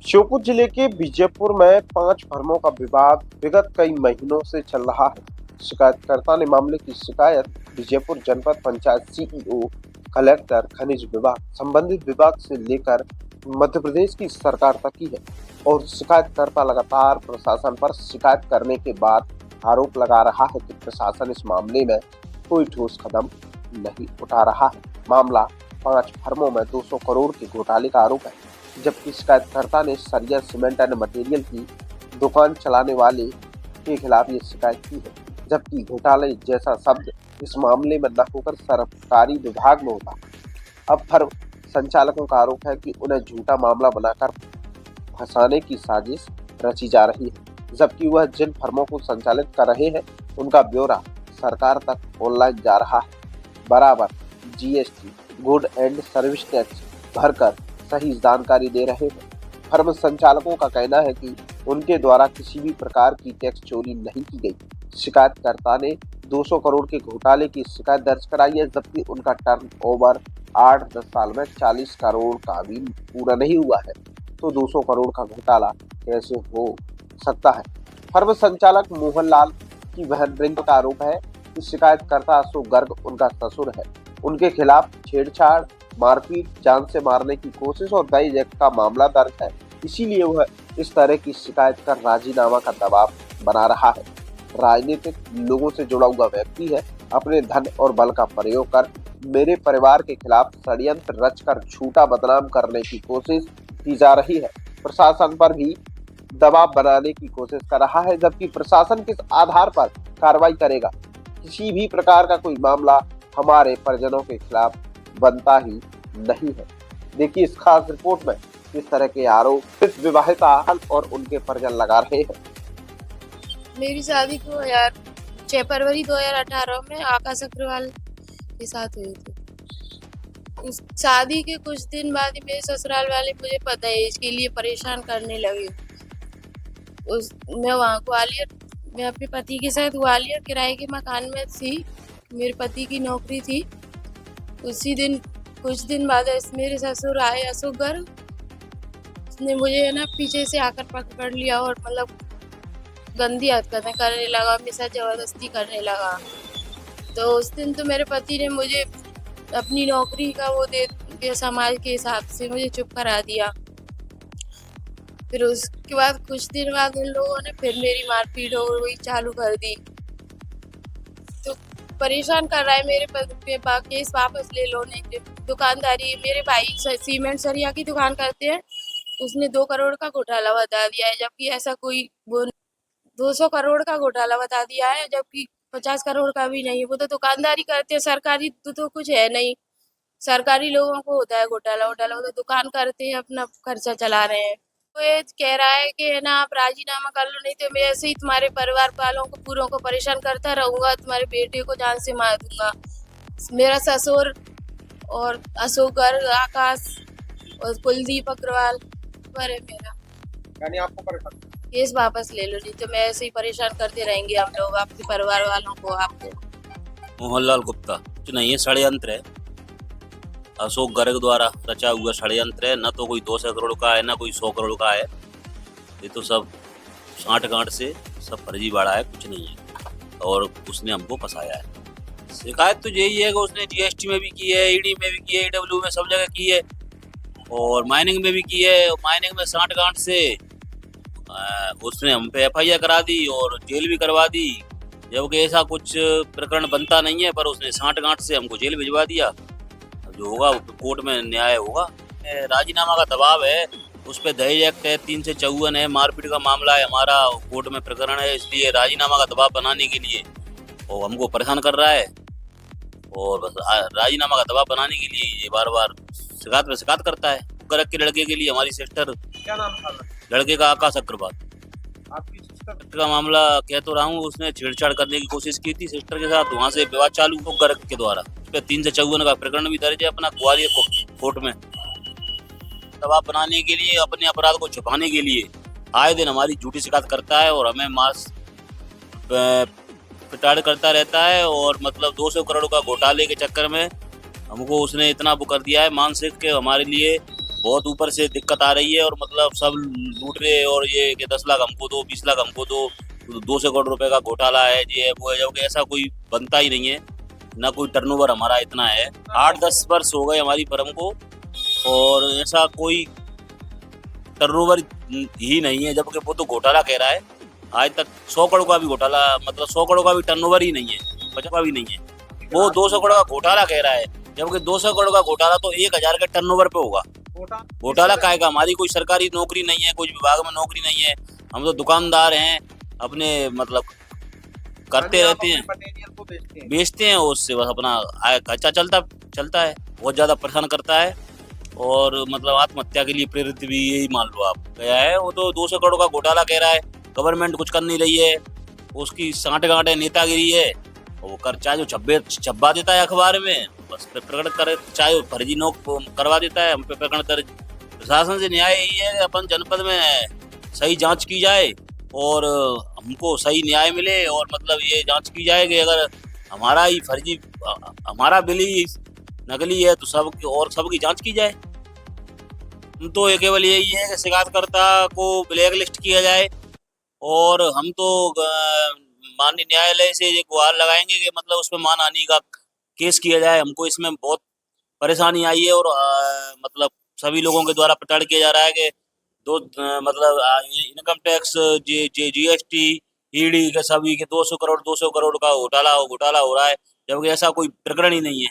श्योपुर जिले के बीजेपुर में 5 फर्मों का विवाद विगत कई महीनों से चल रहा है। शिकायतकर्ता ने मामले की शिकायत बीजेपुर जनपद पंचायत सीईओ, कलेक्टर, खनिज विभाग, संबंधित विभाग से लेकर मध्य प्रदेश की सरकार तक की है और शिकायतकर्ता लगातार प्रशासन पर शिकायत करने के बाद आरोप लगा रहा है कि प्रशासन इस मामले में कोई ठोस कदम नहीं उठा रहा है। मामला 5 फर्मों में 200 करोड़ के घोटाले का आरोप है, जबकि शिकायतकर्ता ने सरिया सीमेंट एंड मटेरियल की दुकान चलाने वाले के खिलाफ ये शिकायत की है, जबकि घोटाले जैसा शब्द इस मामले में न होकर सरकारी विभाग में होता। अब फर्म संचालकों का आरोप है कि उन्हें झूठा मामला बनाकर फंसाने की साजिश रची जा रही है, जबकि वह जिन फर्मों को संचालित कर रहे हैं उनका ब्यौरा सरकार तक ऑनलाइन जा रहा है। बराबर GST, good and service tax भरकर सही जानकारी दे रहे हैं। फर्म संचालकों का कहना है कि उनके द्वारा किसी भी प्रकार की टैक्स चोरी नहीं की गई। शिकायतकर्ता ने 200 करोड़ के घोटाले की शिकायत दर्ज कराई है, जबकि उनका टर्नओवर 8-10 साल में 40 करोड़ का भी पूरा नहीं हुआ है, तो 200 करोड़ का घोटाला कैसे हो सकता है। फर्म संचालक मोहन लाल की बहन रिंकू का आरोप है कि शिकायतकर्ता अशोक गर्ग उनका ससुर है। उनके खिलाफ छेड़छाड़, मारपीट, जान से मारने की कोशिश और दहेज एक्ट का मामला दर्ज है। इसीलिए वह इस तरह की शिकायत कर राजीनामा का दबाव बना रहा है। राजनीतिक लोगों से जुड़ा हुआ व्यक्ति है, अपने धन और बल का प्रयोग कर मेरे परिवार के खिलाफ षड्यंत्र रचकर झूठा बदनाम करने की कोशिश की जा रही है। प्रशासन पर भी दबाव बनाने की कोशिश कर रहा है, जबकि प्रशासन किस आधार पर कार्रवाई करेगा। किसी भी प्रकार का कोई मामला हमारे परिजनों के खिलाफ बनता ही नहीं है। देखिए इस खास रिपोर्ट में किस तरह के आरोप इस विवाहिता और उनके परिजन लगा रहे हैं। मेरी शादी 6 फरवरी 2018 में आकाश अग्रवाल के साथ हुई थी। उस शादी के कुछ दिन बाद ही मेरे ससुराल वाले मुझे पता है इसके लिए परेशान करने लगे। मैं वहाँ ग्वालियर मैं अपने पति के साथ ग्वालियर किराए के मकान में थी। मेरे पति की नौकरी थी। उसी दिन कुछ दिन बाद मेरे ससुर आए अशोक गर्ग। उसने मुझे पीछे से आकर पकड़ लिया और गंदी हरकतें करने लगा, मेरे साथ जबरदस्ती करने लगा। तो उस दिन तो मेरे पति ने मुझे अपनी नौकरी का वो दे दिया, समाज के हिसाब से मुझे चुप करा दिया। फिर उसके बाद कुछ दिन बाद उन लोगों ने फिर मेरी मारपीट हो गई चालू कर दी। तो परेशान कर रहा है मेरे पे केस वापस ले लो। नहीं दुकानदारी, मेरे भाई सीमेंट सरिया की दुकान करते हैं, उसने 2 करोड़ का घोटाला बता दिया है, जबकि ऐसा कोई 200 करोड़ का घोटाला बता दिया है, जबकि 50 करोड़ का भी नहीं। वो तो दुकानदारी करते हैं, सरकारी तो कुछ है नहीं। सरकारी लोगों को होता है घोटाला वोटाला, वो तो दुकान करते हैं, अपना खर्चा चला रहे हैं। तो ये कह रहा है कि आप राजीनामा कर लो, नहीं तो मैं ऐसे ही तुम्हारे परिवार वालों को पूरों को परेशान करता रहूंगा, तुम्हारे बेटे को जान से मार दूंगा। मेरा ससुर और अशोक गर्ग, आकाश और कुलदीप अग्रवाल पर है मेरा। यानी आपको परेशान केस वापस ले लो, नहीं तो मैं ऐसे ही परेशान करते रहेंगे हम लोग, आपके परिवार वालों को, आपको। मोहनलाल गुप्ता कुछ नहीं है, षड्यंत्र है। अशोक गर्ग द्वारा रचा हुआ षड्यंत्र है। न तो कोई 200 करोड़ का है, न कोई 100 करोड़ का है। ये तो सब साँठ-गाँठ से सब फर्जीवाड़ा है, कुछ नहीं है। और उसने हमको फंसाया है। शिकायत तो यही है कि उसने जीएसटी में भी की है, ईडी में भी की है, ईडब्ल्यू में सब जगह की है और माइनिंग में भी की है। माइनिंग में साँठ-गाँठ से उसने हम पे एफआईआर करा दी और जेल भी करवा दी, जबकि ऐसा कुछ प्रकरण बनता नहीं है, पर उसने साँठ-गाँठ से हमको जेल भिजवा दिया। जो होगा कोर्ट में न्याय होगा। राजीनामा का दबाव है, उस पर दहेज एक्ट है, 3 से 54 है, मारपीट का मामला है, हमारा कोर्ट में प्रकरण है, इसलिए राजीनामा का दबाव बनाने के लिए वो हमको परेशान कर रहा है और बस राजीनामा का दबाव बनाने के लिए ये बार बार शिकायत पे शिकायत करता है। गर्ग के लड़के के लिए हमारी सिस्टर, क्या नाम था लड़के का आकाश अग्रवाल, आपकी सिस्टर का मामला कह तो रहा हूँ, उसने छेड़छाड़ करने की कोशिश की थी सिस्टर के साथ, वहाँ से विवाद चालू हो गर्ग के द्वारा। उस पर 3 से 54 का प्रकरण भी दर्ज है अपना ग्वालियर कोर्ट में। दबाव बनाने के लिए, अपने अपराध को छुपाने के लिए आए दिन हमारी झूठी शिकायत करता है और हमें मास पिटाड़ करता रहता है। और मतलब 200 करोड़ का घोटाले के चक्कर में हमको उसने इतना वो कर दिया है मानसिक, के हमारे लिए बहुत ऊपर से दिक्कत आ रही है और मतलब सब लूट रहे हैं और ये कि 10 लाख हमको दो, 20 लाख हमको दो, 200 करोड़ रुपए का घोटाला है, ये है वो है, जबकि ऐसा कोई बनता ही नहीं है, ना कोई टर्नओवर हमारा इतना है। 8-10 वर्ष हो गए हमारी फर्म को और ऐसा कोई टर्नओवर ही नहीं है, जबकि वो तो घोटाला कह रहा है। आज तक 100 करोड़ का भी घोटाला, मतलब 100 करोड़ का भी टर्नओवर ही नहीं है, 50 का भी नहीं है। वो 200 करोड़ का घोटाला कह रहा है, जबकि 200 करोड़ का घोटाला तो 1000 के टर्नओवर पे होगा। घोटाला काहे का? हमारी कोई सरकारी नौकरी नहीं है, कोई विभाग में नौकरी नहीं है, हम तो दुकानदार हैं, अपने मतलब करते रहते हैं, बेचते हैं, उससे बस अपना खर्चा चलता है। बहुत ज्यादा परेशान करता है और मतलब आत्महत्या के लिए प्रेरित भी यही मान लो आप गया है। वो तो 200 करोड़ का घोटाला कह रहा है, गवर्नमेंट कुछ कर नहीं रही है, उसकी सांठ-गांठ है, नेतागिरी है। वो कर चाहे जो छब्बा देता है अखबार में, बस पे प्रकट करे, चाहे वो फर्जी नोट करवा देता है, हम पे प्रकरण दर्ज। प्रशासन से न्याय यही है कि अपन जनपद में सही जांच की जाए और हमको सही न्याय मिले और मतलब ये जांच की जाए कि अगर हमारा ही फर्जी, हमारा बिल ही नकली है तो सबकी जांच की जाए। हम तो ये केवल यही है कि शिकायतकर्ता को ब्लैक लिस्ट किया जाए और हम तो माननीय न्यायालय से ये गुहार लगाएंगे कि मतलब उसमें मानहानि का केस किया जाए। हमको इसमें बहुत परेशानी आई है और मतलब सभी लोगों के द्वारा प्रचार किया जा रहा है कि मतलब इनकम टैक्स, जीएसटी, ईडी के सभी के 200 करोड़ का घोटाला हो रहा है, जबकि ऐसा कोई प्रकरण ही नहीं है।